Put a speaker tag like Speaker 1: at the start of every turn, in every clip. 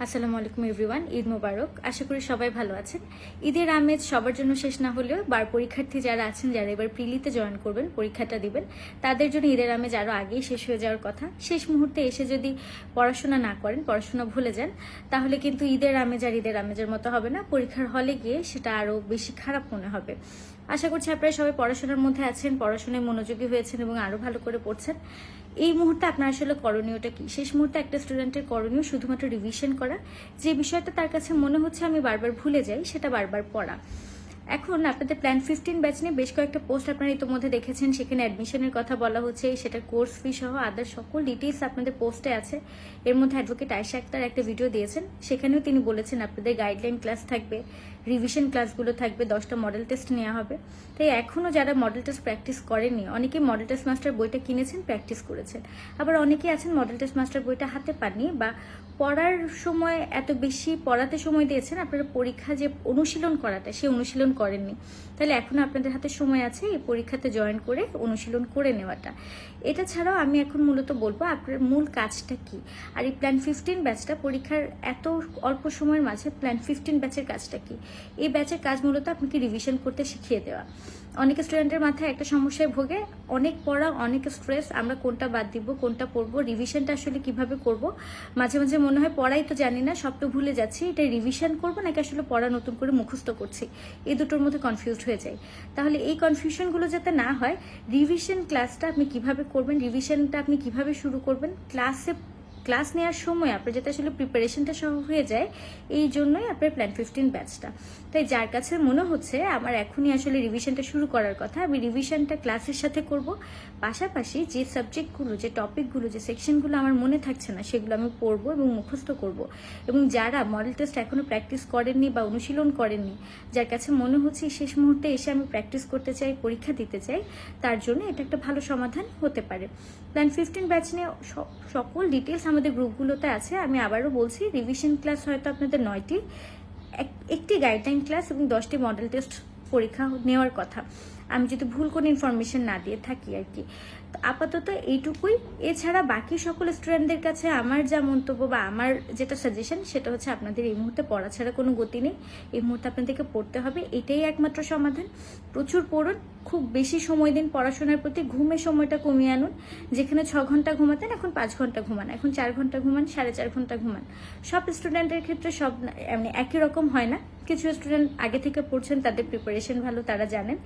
Speaker 1: আসসালামু আলাইকুম এভরিওয়ান, ঈদ মোবারক। আশা করি সবাই ভালো আছেন। ঈদের আমেজ সবার জন্য শেষ না হলেও পরীক্ষার্থী যারা আছেন, যারা এবার প্রিলিতে জয়েন করবেন, পরীক্ষাটা দিবেন, তাদের জন্য ঈদের আমেজ আরও আগেই শেষ হয়ে যাওয়ার কথা। শেষ মুহূর্তে এসে যদি পড়াশোনা না করেন, পড়াশোনা ভুলে যান, তাহলে কিন্তু ঈদের আমেজ আর ঈদের আমেজের মতো হবে না। পরীক্ষার হলে গিয়ে সেটা আরও বেশি খারাপ মনে হবে। আশা করছি আপনারা সবাই পড়াশোনার মধ্যে আছেন, পড়াশোনায় মনোযোগী হয়েছেন এবং আরও ভালো করে পড়ছেন। এই মুহূর্তে আপনার আসলে করণীয়টা কি? শেষ মুহূর্তে একটা স্টুডেন্টের করণীয় শুধুমাত্র রিভিশন করা। যে বিষয়টা তার কাছে মনে হচ্ছে আমি বারবার ভুলে যাই, সেটা বারবার পড়া। এখন আপনাদের প্ল্যান 15 ব্যাচ নিয়ে বেশ কয়েকটা পোস্ট আপনারা ইতিমধ্যে দেখেছেন। সেখানে অ্যাডমিশনের কথা বলা হচ্ছে, সেটার কোর্স ফি সহ আদার সকল ডিটেইলস আপনাদের পোস্টে আছে। এর মধ্যে অ্যাডভোকেট আয়েশা আক্তার একটা ভিডিও দিয়েছেন, সেখানেও তিনি বলেছেন আপনাদের গাইডলাইন ক্লাস থাকবে, রিভিশন ক্লাসগুলো থাকবে, 10টা মডেল টেস্ট নেওয়া হবে। তাই এখনও যারা মডেল টেস্ট প্র্যাকটিস করেননি, অনেকেই মডেল টেস্ট মাস্টার বইটা কিনেছেন, প্র্যাকটিস করেছেন। আবার অনেকেই আছেন মডেল টেস্ট মাস্টার বইটা হাতে পাননি, বা পড়ার সময় এত বেশি পড়াতে সময় দিয়েছেন, আপনারা পরীক্ষা যে অনুশীলন করাটা, সে অনুশীলন করেননি। তাহলে এখন আপনাদের হাতে সময় আছে এই পরীক্ষাতে জয়েন করে অনুশীলন করে নেওয়াটা। এটা ছাড়াও আমি এখন মূলত বলবো আপনার মূল কাজটা কি। আর এই প্ল্যান 15 ব্যাচটা, পরীক্ষার এত অল্প সময়ের মাঝে প্ল্যান 15 ব্যাচের কাজটা কি? এই ব্যাচের কাজ মূলত আপনাকে রিভিশন করতে শিখিয়ে দেওয়া। অনেক স্টুডেন্টের মাথায় একটা সমস্যায় ভোগে, অনেক পড়া, অনেক স্ট্রেস, আমরা কোনটা বাদ দিব, কোনটা পড়বো, রিভিশনটা আসলে কিভাবে করব। মাঝে মাঝে মনে হয় পড়াই তো জানি না, সব তো ভুলে যাচ্ছি, এটা রিভিশন করবো নাকি আসলে পড়া নতুন করে মুখস্থ করছি, এই দুটোর মধ্যে কনফিউজড হয়ে যায়। তাহলে এই কনফিউশনগুলো যাতে না হয়, রিভিশন ক্লাসটা আপনি কিভাবে করবেন, রিভিশনটা আপনি কিভাবে শুরু করবেন, ক্লাস নেওয়ার সময় আপনার যাতে আসলে প্রিপারেশনটা সহ হয়ে যায়, এই জন্যই আপনার প্ল্যান 15 ব্যাচটা। তাই যার কাছে মনে হচ্ছে আমার এখনই আসলে রিভিশনটা শুরু করার কথা, আমি রিভিশনটা ক্লাসের সাথে করব, পাশাপাশি যে সাবজেক্টগুলো, যে টপিকগুলো, যে সেকশনগুলো আমার মনে থাকছে না, সেগুলো আমি পড়বো এবং মুখস্থ করব। এবং যারা মডেল টেস্ট এখনও প্র্যাকটিস করেননি বা অনুশীলন করেননি, যার কাছে মনে হচ্ছে শেষ মুহূর্তে এসে আমি প্র্যাকটিস করতে চাই, পরীক্ষা দিতে চাই, তার জন্য এটা একটা ভালো সমাধান হতে পারে। প্ল্যান 15 ব্যাচ নিয়ে সকল ডিটেলস আমাদের গ্রুপগুলোতে আছে। আমি আবারও বলছি, রিভিশন ক্লাস হয়তো আপনাদের 9টি, একটি গাইডলাইন ক্লাস এবং 10টি মডেল টেস্ট পরীক্ষা নেওয়ার কথা, আমি যদি ভুল কোনো ইনফরমেশন না দিয়ে থাকি আর কি। আপাতত এইটুকুই। এছাড়া বাকি সকল স্টুডেন্টদের কাছে আমার যা মন্তব্য বা আমার যেটা সাজেশন, সেটা হচ্ছে আপনাদের এই মুহূর্তে পড়া ছাড়া কোনো গতি নেই। এই মুহূর্তে আপনাদেরকে পড়তে হবে, এটাই একমাত্র সমাধান। প্রচুর পড়ুন, খুব বেশি সময় দিন পড়াশোনার প্রতি, ঘুমের সময়টা কমিয়ে আনুন। যেখানে 6 ঘন্টা ঘুমাতেন, এখন 5 ঘন্টা ঘুমান, এখন 4 ঘন্টা ঘুমান, 4.5 ঘন্টা ঘুমান। সব স্টুডেন্টের ক্ষেত্রে সব মানে একই রকম হয় না। কিছু স্টুডেন্ট আগে থেকে পড়ছেন, তাদের প্রিপারেশন ভালো, তারা জানেন।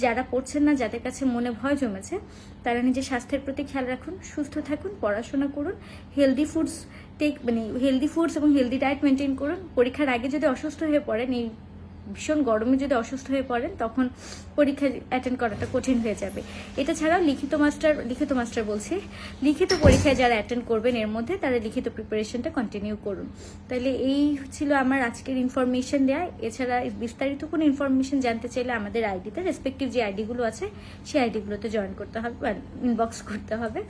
Speaker 1: যারা পড়ছেন না, যাদের কাছে মনে ভয় জমেছে, তারা নিজের স্বাস্থ্যের প্রতি খেয়াল রাখুন, সুস্থ থাকুন, পড়াশোনা করুন, হেলদি ফুডস এবং হেলদি ডায়েট মেনটেন করুন। পরীক্ষার আগে যদি অসুস্থ হয়ে পড়েন, এই ভীষণ গরমে যদি অসুস্থ হয়ে পড়েন, তখন পরীক্ষা অ্যাটেন্ড করাটা কঠিন হয়ে যাবে। এটা ছাড়াও লিখিত পরীক্ষায় যারা অ্যাটেন্ড করবেন এর মধ্যে, তারা লিখিত প্রিপারেশনটা কন্টিনিউ করুন। তাহলে এই ছিল আমার আজকের ইনফরমেশন দেওয়া। এছাড়া বিস্তারিত কোনো ইনফরমেশন জানতে চাইলে আমাদের আইডিতে, রেসপেক্টিভ যে আইডিগুলো আছে, সেই আইডিগুলোতে জয়েন করতে হবে বা ইনবক্স করতে হবে।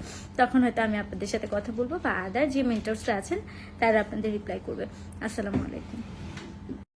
Speaker 1: তখন হয়তো আমি আপনাদের সাথে কথা বলবো, বা আদার যে মেন্টরসরা আছেন তারা আপনাদের রিপ্লাই করবে। আসসালামু আলাইকুম।